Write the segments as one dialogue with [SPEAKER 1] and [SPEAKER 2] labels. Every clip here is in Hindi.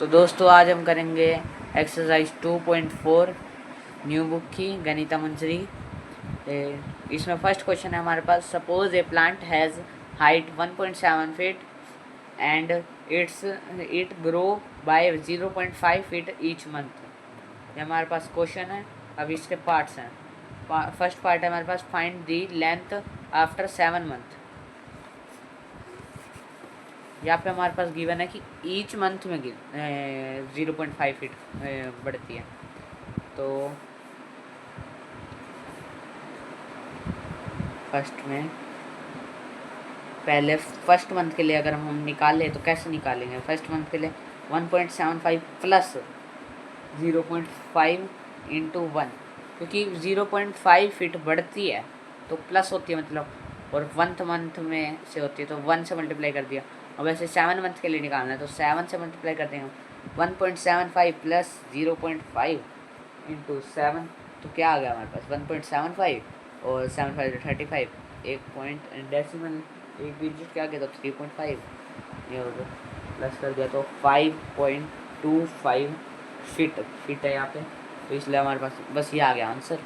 [SPEAKER 1] तो दोस्तों आज हम करेंगे एक्सरसाइज 2.4 न्यू बुक की गणिता मंजरी। इसमें फर्स्ट क्वेश्चन है हमारे पास, suppose a plant has height 1.7 feet and it grow by 0.5 feet each month. ये हमारे पास क्वेश्चन है। अब इसके पार्ट्स हैं। फर्स्ट पार्ट है हमारे पास, find the length after 7 month. यहाँ पे हमारे पास गिवन है कि ईच मंथ में 0.5 फीट बढ़ती है। तो फर्स्ट में पहले फर्स्ट मंथ के लिए अगर हम निकालें तो कैसे निकालेंगे? फर्स्ट मंथ के लिए 1.75 प्लस 0.5 इंटू 1, क्योंकि 0.5 फीट बढ़ती है तो प्लस होती है मतलब, और मंथ में से होती है तो 1 से मल्टीप्लाई कर दिया। और वैसे 7 मंथ के लिए निकालना है तो 7 से मल्टीप्लाई कर देंगे। 1.75 प्लस 0.5 इंटू 7, तो क्या आ गया हमारे पास 1.75 और 7 5 35, एक पॉइंट डेसिमल एक डिजिट क्या गया तो 3.5, ये हो गया प्लस कर दिया तो 5.25 फिट है यहाँ पे। तो इसलिए हमारे पास बस ये आ गया आंसर।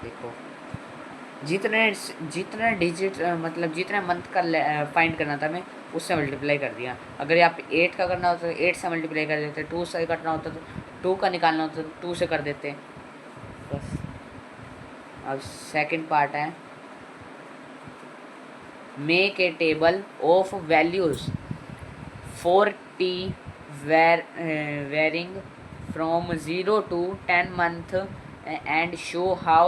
[SPEAKER 1] देखो जितने डिजिट मतलब जितने मंथ का फाइंड करना था हमें उससे मल्टीप्लाई कर दिया। अगर यहाँ पे 8 का करना होता तो 8 से मल्टीप्लाई कर देते, 2 से करना होता तो 2 का निकालना होता तो 2 से कर देते बस। अब सेकंड पार्ट है, make a table of values for t varying from 0 to 10 month and show how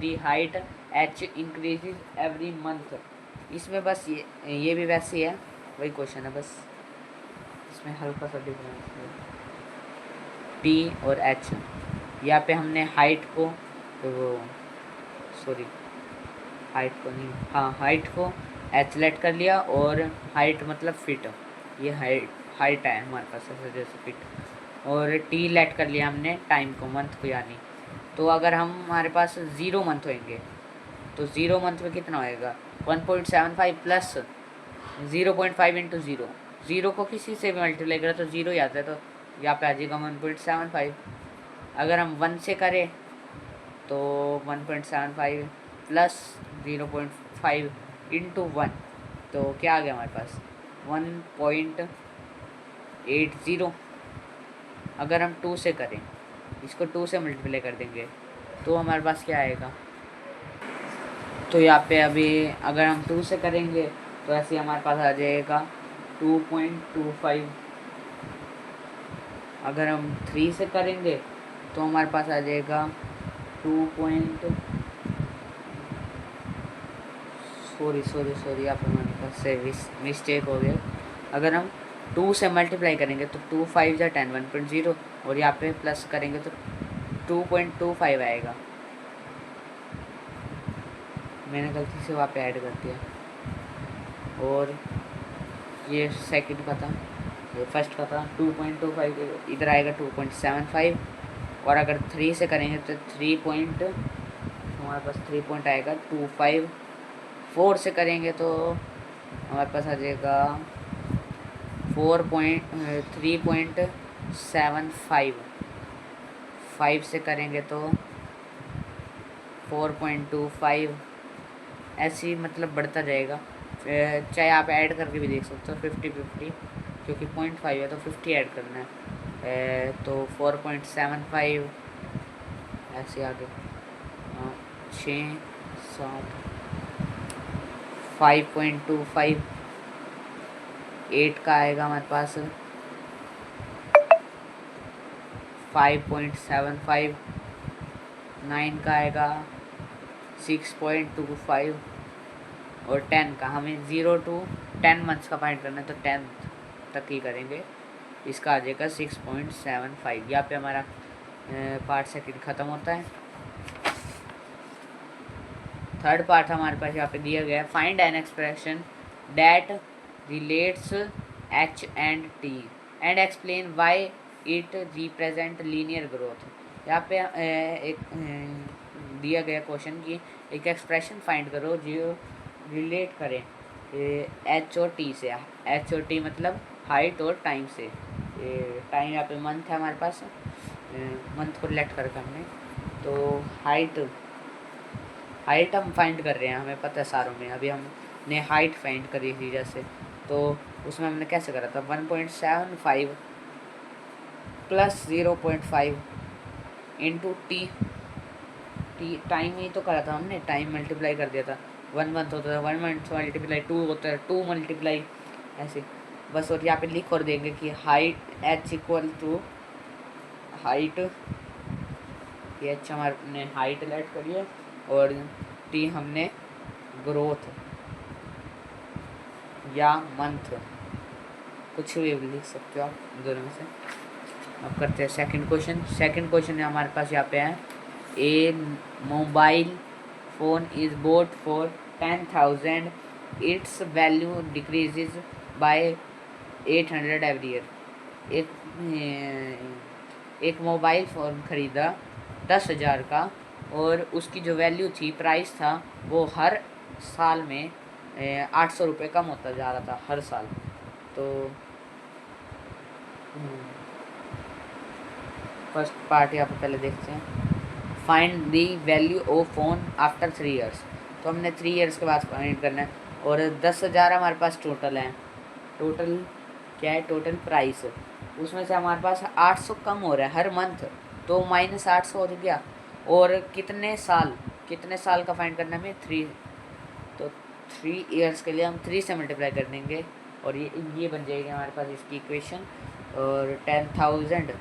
[SPEAKER 1] the height h increases every month। इसमें बस ये भी वैसे ही है, वही क्वेश्चन है, बस इसमें हल्का सा डिफरेंस है। टी और एच, यहाँ पे हमने हाइट को हाइट को नहीं, हाँ हाइट को एच लेट कर लिया और हाइट मतलब फिट, ये हाइट है हमारे पास ऐसे जैसे फिट, और टी लेट कर लिया हमने टाइम को, मंथ को यानी। तो अगर हमारे पास 0 मंथ होंगे तो 0 मंथ में कितना होएगा 1.75 प्लस 0.5 इंटू 0, 0 को किसी से भी मल्टीप्लाई करें तो 0 ही आता है, तो यहाँ पे आ जाएगा 1.75। अगर हम 1 से करें तो 1.75 प्लस 0.5 इंटू 1, तो क्या आ गया हमारे पास 1.80। अगर हम 2 से करें, इसको 2 से मल्टीप्लाई कर देंगे तो हमारे पास क्या आएगा, तो यहाँ पे अभी अगर हम 2 से करेंगे तो ऐसे हमारे पास आ जाएगा 2.25। अगर हम 3 से करेंगे तो हमारे पास आ जाएगा 2 सॉरी यहाँ पे हमारे पास से मिस्टेक हो गया। अगर हम 2 से मल्टीप्लाई करेंगे तो 2 5 या 10 1.0, और यहाँ पे प्लस करेंगे तो 2.25 आएगा। मैंने गलती से वहाँ पे ऐड कर दिया, और ये सेकंड का था, ये फर्स्ट का था 2.25, इधर आएगा 2.75। और अगर 3 से करेंगे तो 3 पॉइंट, हमारे पास 3 पॉइंट आएगा 25। 4 से करेंगे तो हमारे पास आ जाएगा 3.75। 5 से करेंगे तो 4.25, ऐसे ही मतलब बढ़ता जाएगा। चाहे आप ऐड करके भी देख सकते हो 50-50, क्योंकि 0.5 है तो 50 ऐड करना है, तो 4.75 ऐसे आगे 6 7 5.25, 8 का आएगा हमारे पास 5.75, 9 का आएगा 6.25, और 10 का हमें 0 to 10 मंथ्स का फाइंड करना है तो 10 तक ही करेंगे, इसका आ जाएगा 6.75। यहाँ पे हमारा पार्ट सेकंड ख़त्म होता है। थर्ड पार्ट हमारे पास यहाँ पे दिया गया है, find an expression that relates H and T and explain why it represent linear growth. यहाँ पे एक दिया गया क्वेश्चन की एक एक्सप्रेशन फाइंड करो जो रिलेट करें एच और टी से। एच और टी मतलब हाइट और टाइम से। ये टाइम यहाँ पे मंथ है हमारे पास, मंथ को रिलेक्ट करके हमने, तो हाइट हम फाइंड कर रहे हैं, हमें पता है सारों में। अभी हमने हाइट फाइंड करी थी जैसे, तो उसमें हमने कैसे करा था, 1.75 प्लस 0.5 इंटू टी टाइम ही तो करा था हमने, टाइम मल्टीप्लाई कर दिया था। 1 मंथ होता था, 1 मंथ मल्टीप्लाई 2 होता है, 2 मल्टीप्लाई ऐसे बस। और यहाँ पे लिख और देंगे कि height h equal to height, ये अच्छा हमारे हाइट लेट करी है, और टी हमने ग्रोथ या मंथ, कुछ भी लिख सकते हो आप दोनों में से। अब करते हैं सेकंड क्वेश्चन। सेकंड क्वेश्चन हमारे पास यहाँ पे है, a mobile phone is bought for 10,000, its value decreases by 800 every year. एक मोबाइल फ़ोन ख़रीदा 10,000 का, और उसकी जो वैल्यू थी, प्राइस था, वो हर साल में 800 रुपये कम होता जा रहा था हर साल। तो फर्स्ट पार्ट यहाँ पर पहले देखते हैं, find the value of phone after 3 years. तो हमने 3 ईयर्स के बाद फाइंड करना है, और 10,000 हमारे पास टोटल है। टोटल क्या है, टोटल प्राइस, उसमें से हमारे पास 800 कम हो रहा है हर मंथ, तो माइनस 800 हो गया। और कितने साल का फाइंड करना है हमें, 3। तो 3 ईयर्स के लिए हम 3 से मल्टीप्लाई कर देंगे, और ये बन जाएगी हमारे पास इसकी इक्वेशन। और 10,000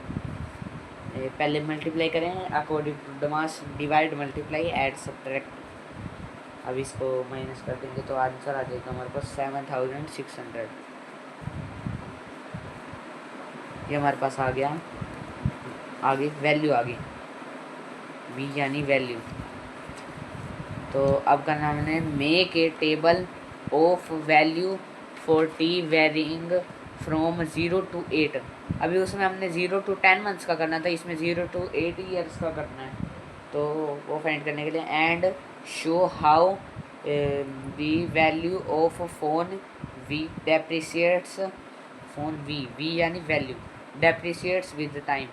[SPEAKER 1] पहले मल्टीप्लाई करें according to the mass, divide multiply add subtract. अब इसको माइनस कर देंगे तो आंसर आ जाएगा हमारे पास 7,600। ये हमारे पास आ गया। आगे वैल्यू आ गई, बी यानी वैल्यू। तो अब करना हमने make a table of value for t varying from 0 to 8। अभी उसमें हमने 0 to 10 मंथ्स का करना था, इसमें 0 to 8 ईयर्स का करना है। तो वो फाइंड करने के लिए, and show how the value of phone v depreciates, phone v यानी वैल्यू, डेप्रिशिएट्स विद टाइम।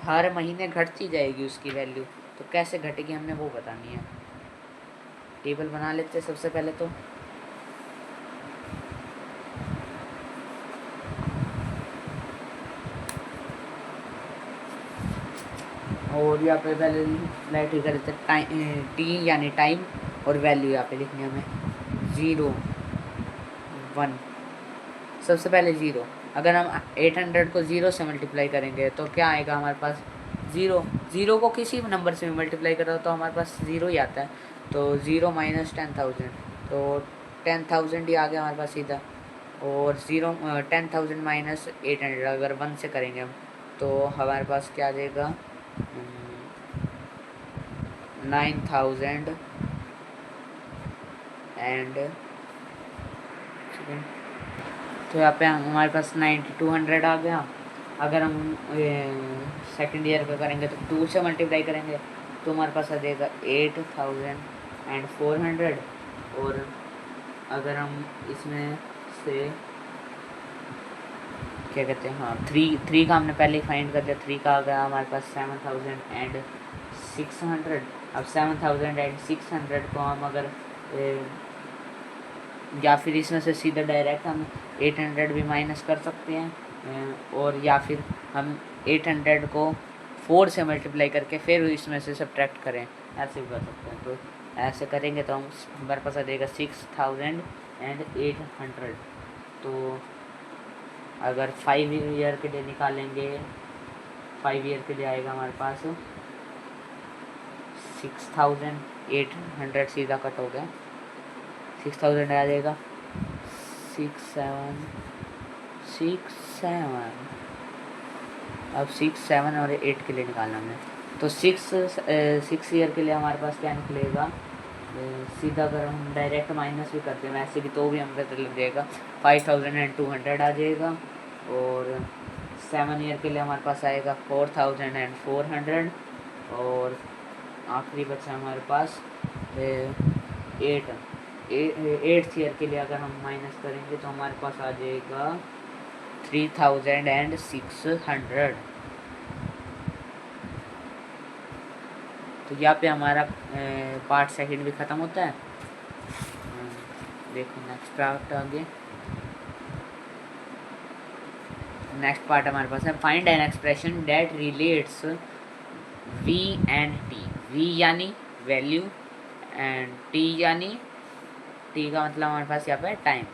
[SPEAKER 1] हर महीने घटती जाएगी उसकी वैल्यू, तो कैसे घटेगी हमने वो बतानी है। टेबल बना लेते हैं सबसे पहले तो। और यहाँ पे पहले लाइट ही कर देते टाइम, टी यानी टाइम, और वैल्यू यहाँ पे लिखनी है हमें 0 1। सबसे पहले 0, अगर हम 800 को 0 से मल्टीप्लाई करेंगे तो क्या आएगा हमारे पास, 0 को किसी नंबर से भी मल्टीप्लाई करो तो हमारे पास 0 ही आता है। तो 0 माइनस 10,000, तो 10,000 ही आ गया हमारे पास सीधा। और 10,000 माइनस 800 अगर 1 से करेंगे हम, तो हमारे पास क्या आ जाएगा, 9,000 एंड, तो यहाँ पे हमारे पास 9,200 आ गया। अगर हम सेकेंड ईयर का करेंगे तो 2 से मल्टीप्लाई करेंगे तो हमारे पास आ जाएगा 8,400। और अगर हम इसमें से क्या कहते हैं, हाँ, 3 का हमने पहले ही फाइंड कर लिया, 3 का आ गया हमारे पास 7,600। अब 7,600 को हम अगर या फिर इसमें से सीधा डायरेक्ट हम 800 भी माइनस कर सकते हैं, और या फिर हम 800 को 4 से मल्टीप्लाई करके फिर इसमें से सब्ट्रैक्ट करें, ऐसे भी कर सकते हैं। तो ऐसे करेंगे तो हम हमारे पास आ जाएगा 6,800। तो अगर 5 ईयर के लिए निकालेंगे, 5 ईयर के लिए आएगा हमारे पास 6,800, सीधा कट हो गया, 6,000 आ जाएगा, 6,7 अब 6, 7 और 8 के लिए निकालना हमने। तो 6 ईयर के लिए हमारे पास क्या निकलेगा, सीधा अगर हम डायरेक्ट माइनस भी करते हैं वैसे भी तो भी हमें पता लग जाएगा, 5,200 आ जाएगा। और 7 ईयर के लिए हमारे पास आएगा 4,400। और आखिरी बचा हमारे पास 8th ईयर के लिए अगर हम माइनस करेंगे तो हमारे पास आ जाएगा 3600। तो यहाँ पे हमारा पार्ट सेकंड भी ख़त्म होता है। देखो नेक्स्ट पार्ट आगे। नेक्स्ट पार्ट हमारे पास है find an expression that relates V and T. V यानी वैल्यू एंड टी यानी टी का मतलब हमारे पास यहाँ पे time,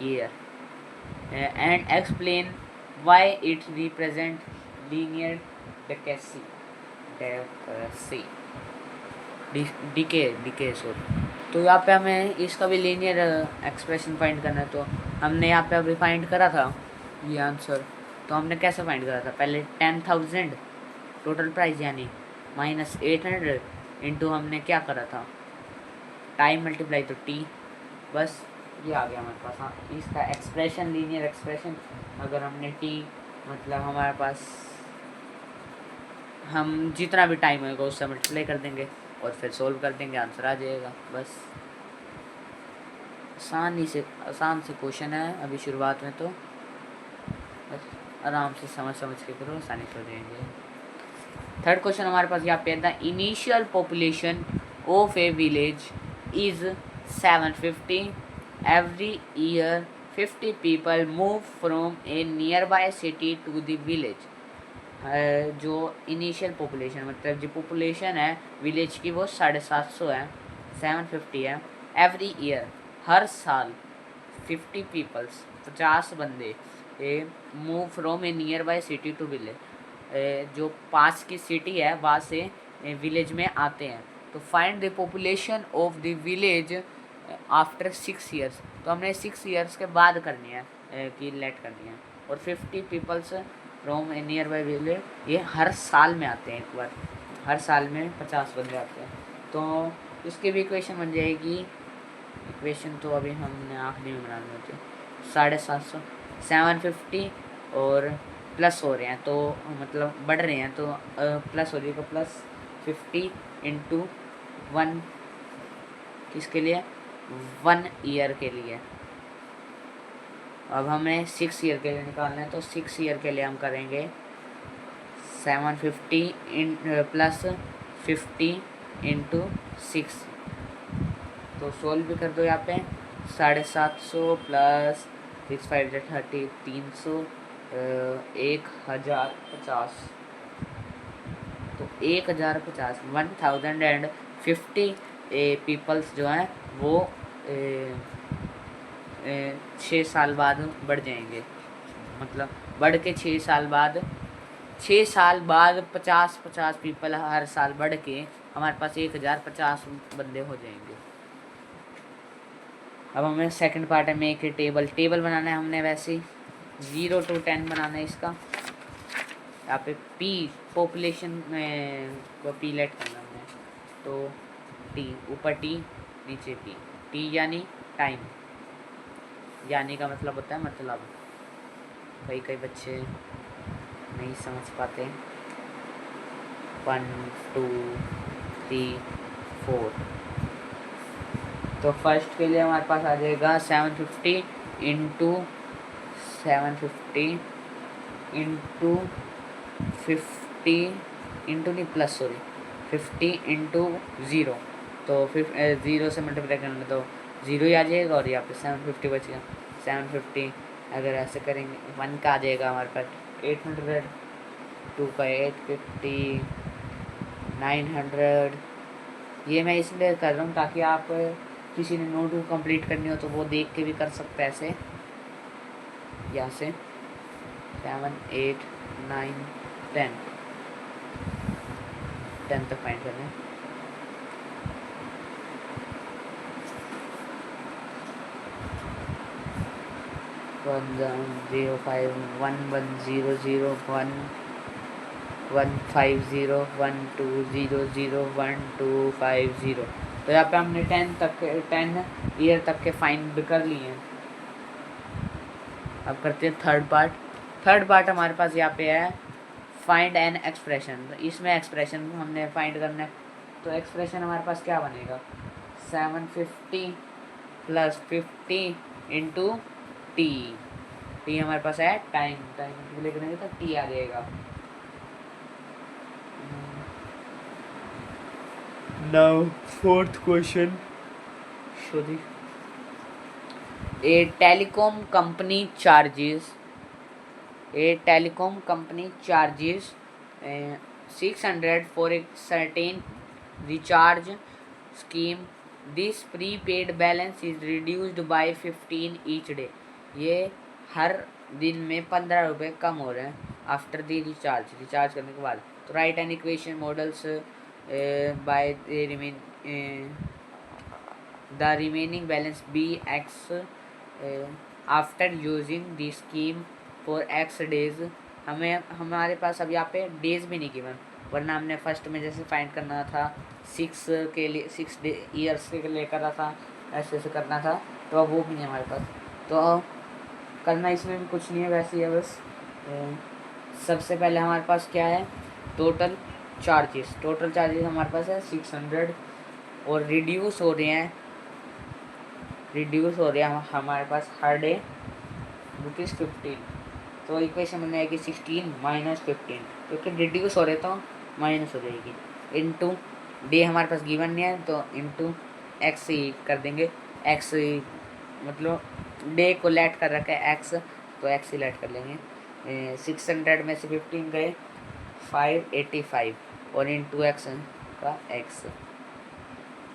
[SPEAKER 1] year, and explain why it represent linear डिकेसी डीके सॉरी। तो यहाँ पे हमें इसका भी लीनियर एक्सप्रेशन फाइंड करना है। तो हमने यहाँ पे अभी फाइंड करा था ये आंसर। तो हमने कैसे फाइंड करा था, पहले 10,000 टोटल प्राइस यानी -800 इंटू हमने क्या करा था, टाइम मल्टीप्लाई तो टी, बस ये आ गया हमारे पास। हाँ, इसका एक्सप्रेशन लीनियर एक्सप्रेशन अगर हमने टी मतलब हमारे पास हम जितना भी टाइम होगा उससे मल्टीप्लाई कर देंगे और फिर सोल्व कर देंगे, आंसर आ जाएगा। बस आसान से क्वेश्चन है अभी शुरुआत में, तो बस आराम से समझ के करो, आसानी से हो जाएंगे। थर्ड क्वेश्चन हमारे पास यहाँ पे the initial population of a village is 750। Every year 50 people move from a nearby city to the village. जो इनिशियल पॉपुलेशन मतलब जो पॉपुलेशन है विलेज की वो 750 है, 750 है। एवरी ईयर हर साल 50 पीपल्स 50 बंदे move from a nearby city to village, जो पास की सिटी है वहाँ से विलेज में आते हैं। तो find the population of the village after 6 years. तो हमने 6 ईयर्स के बाद करनी है कि लेट करनी है। और 50 peoples from a nearby village, ये हर साल में आते हैं, एक बार हर साल में 50 बंदे आते हैं। तो इसकी भी इक्वेशन बन जाएगी, इक्वेशन तो अभी हमने आखिरी में बनानी होती है, 750 750 और प्लस हो रहे हैं तो मतलब बढ़ रहे हैं तो प्लस हो जाएगा, प्लस 50 इंटू 1 किसके लिए, 1 ईयर के लिए। अब हमें 6 ईयर के लिए निकालना है, तो 6 ईयर के लिए हम करेंगे 750 प्लस 50 इंटू 6। तो सोल्व भी कर दो यहाँ पे, 750 प्लस 6 5 30 300 1050। तो 1050 1050 पीपल्स जो हैं वो 6 साल बाद बढ़ जाएंगे, मतलब बढ़ के 6 साल बाद 50 पीपल हर साल बढ़ के हमारे पास 1050 बंदे हो जाएंगे। अब हमें सेकंड पार्ट में एक टेबल बनाना है हमने, वैसे 0 to 10 बनाना है इसका। यहाँ पे पी पॉपुलेशन को पी लेट करना है, तो टी ऊपर टी नीचे पी। टी यानी टाइम, यानी का मतलब होता है मतलब। कई बच्चे नहीं समझ पाते। 1 2 3 4। तो फर्स्ट के लिए हमारे पास आ जाएगा 750 इंटू 750 इंटू 50 इंटू नहीं प्लस सॉरी 50 इंटू 0। तो 0 से मल्टीप्लाई करना तो 0 ही आ जाएगा और यहाँ पे 750 बचेगा। 750 अगर ऐसे करेंगे 1 का आ जाएगा हमारे पास 800, 2 का 850, 900। ये मैं इसलिए कर रहा हूँ ताकि आप किसी ने नोट बुक कंप्लीट करनी हो तो वो देख के भी कर सकते हैं। ऐसे यहाँ से 7 8 9 10 तक फाइंड करना है। वन 0 5 1 1 0 0 1 1 5 0 1 2 0 0 1 2 5 0। तो यहाँ पे हमने 10 ईयर तक के फाइंड भी कर लिए हैं। अब करते हैं थर्ड पार्ट हमारे पास यहाँ पे है फाइंड एन एक्सप्रेशन। इसमें एक्सप्रेशन हमने फाइंड करना है। तो एक्सप्रेशन हमारे पास क्या बनेगा, 750 प्लस 50 इंटू टी। टी हमारे पास है टाइम, टाइम मल्टीप्लाई करेंगे तो टी आ जाएगा। Now fourth question, sorry, A telecom company charges 600 for a certain recharge scheme. This prepaid balance is reduced by 15 each day. ये हर दिन में 15 रुपये कम हो रहे हैं आफ्टर द रिचार्ज करने के बाद। तो right an equation models by the remaining balance b x after using the scheme for x days. हमारे पास अब यहाँ पे डेज भी नहीं गिवन, वरना हमने फर्स्ट में जैसे फाइंड करना था 6 के लिए 6 ईयर्स के लिए करा था, ऐसे ऐसे करना था, तो अब वो भी नहीं हमारे पास। तो करना इसमें भी कुछ नहीं है, वैसे ही है बस। सबसे पहले हमारे पास क्या है, टोटल चार्जेस हमारे पास है 600 और रिड्यूस हो रहे हैं हमारे पास हर डे ₹15। तो इक्वेशन बन जाएगी 16 माइनस 15, क्योंकि रिड्यूस हो रहे तो माइनस हो जाएगी, इनटू डे हमारे पास गिवन नहीं है तो इनटू एक्स ही कर देंगे। एक्स मतलब डे को लेट कर रखा है एक्स, तो एक्स ही लेट कर लेंगे। 600 में से 15 गए 585 और इनटू एक्स का एक्स।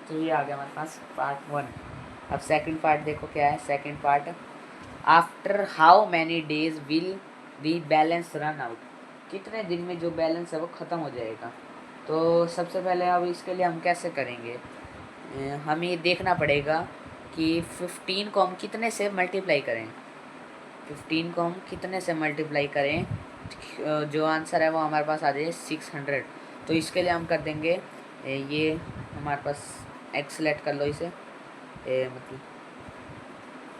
[SPEAKER 1] तो ये आ गया हमारे पास पार्ट 1। अब सेकंड पार्ट देखो क्या है। Second part, after how many days will the balance run out. कितने दिन में जो बैलेंस है वो ख़त्म हो जाएगा। तो सबसे पहले अब इसके लिए हम कैसे करेंगे, हमें ये देखना पड़ेगा कि 15 को हम कितने से मल्टीप्लाई करें। 15 को हम कितने से मल्टीप्लाई करें, जो आंसर है वो हमारे पास आ जाए 600। तो इसके लिए हम कर देंगे, ये हमारे पास एक्स सेलेक्ट कर लो इसे, मतलब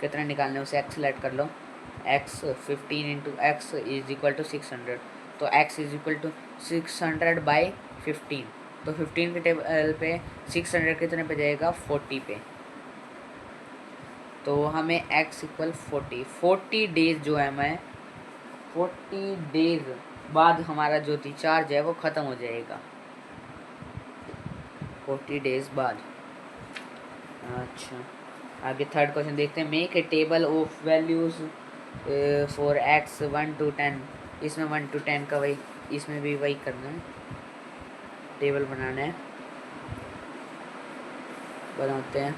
[SPEAKER 1] कितने निकालने उसे एक्स सेलेक्ट कर लो। X 15 into X is equal to 600, तो X is equal to 600 by 15। तो 15 के टेबल पे 600 कितने पे जाएगा, 40 पे। तो हमें x इक्वल 40 डेज जो है, मैं 40 डेज बाद हमारा जो रिचार्ज है वो ख़त्म हो जाएगा, 40 डेज बाद। अच्छा, आगे थर्ड क्वेश्चन देखते हैं। Make a table of values for x 1 to 10। इसमें 1 to 10 का वही, इसमें भी वही करना है, टेबल बनाना है। बनाते हैं।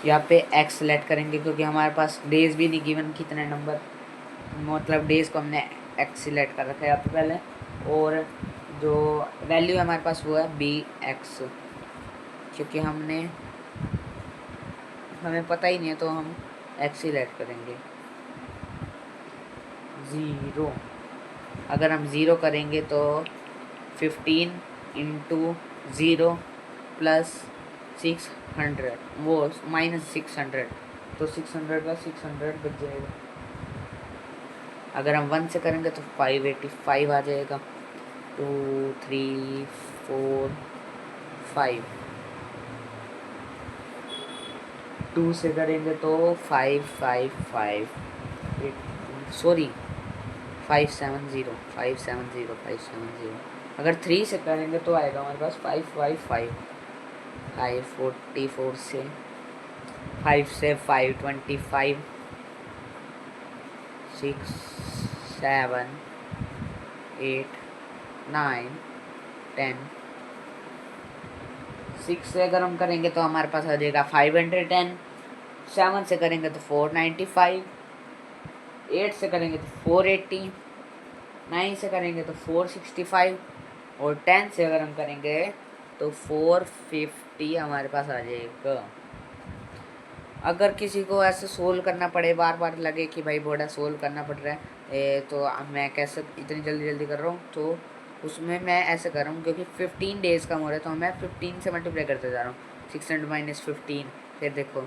[SPEAKER 1] यहाँ पे x सेलेक्ट करेंगे क्योंकि हमारे पास डेज भी नहीं गिवन, कितने नंबर, मतलब डेज को हमने x सिलेक्ट कर रखा है यहाँ पे पहले, और जो वैल्यू है हमारे पास वो है bx, क्योंकि हमें पता ही नहीं है तो हम x सिलेक्ट करेंगे। 0, अगर हम 0 करेंगे तो 15 इंटू 0 प्लस 600 वो माइनस 600, तो 600 का 600 बच जाएगा। अगर हम 1 से करेंगे तो 585 आ जाएगा। 2 3 4 5, 2 से करेंगे तो 555, सॉरी 570। अगर 3 से करेंगे तो आएगा हमारे पास 555। 544 से 5 से 525, 6 7 8 9 10। 6 से अगर हम करेंगे तो हमारे पास आ जाएगा 510। 7 से करेंगे तो 495। 8 से करेंगे तो 480। 9 से करेंगे तो 465 और 10 से अगर हम करेंगे तो 450 हमारे पास आ जाएगा। अगर किसी को ऐसे सोल्व करना पड़े, बार बार लगे कि भाई बड़ा सोल्व करना पड़ रहा है, तो मैं कैसे इतनी जल्दी कर रहा हूँ, तो उसमें मैं ऐसे कर रहा हूँ क्योंकि 15 डेज़ का हो रहा है, तो मैं 15 से मल्टीप्लाई करते जा रहा हूँ। 600 माइनस 15, फिर देखो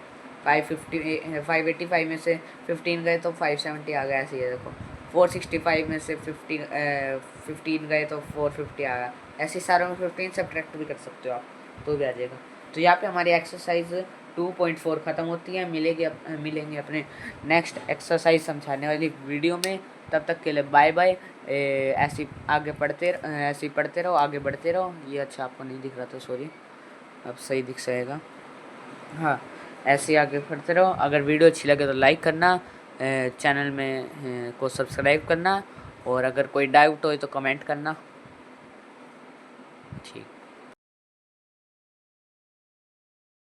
[SPEAKER 1] 585 में से 15 गए तो 570 आ गया, ऐसे ही है देखो। 465 में से 15 गए तो 450 आ गया। ऐसे सारों में 15 सब्ट्रैक्ट भी कर सकते हो आप, तो भी आ जाएगा। तो यहाँ पे हमारी एक्सरसाइज 2.4 ख़त्म होती है। मिलेंगे अपने नेक्स्ट एक्सरसाइज समझाने वाली वीडियो में। तब तक के लिए बाय बाय। ऐसे ही पढ़ते रहो, आगे बढ़ते रहो। ये अच्छा आपको नहीं दिख रहा था, सॉरी, अब सही दिख जाएगा। हाँ, ऐसे ही आगे बढ़ते रहो। अगर वीडियो अच्छी लगे तो लाइक करना, चैनल में को सब्सक्राइब करना, और अगर कोई डाउट हो तो कमेंट करना। ठीक।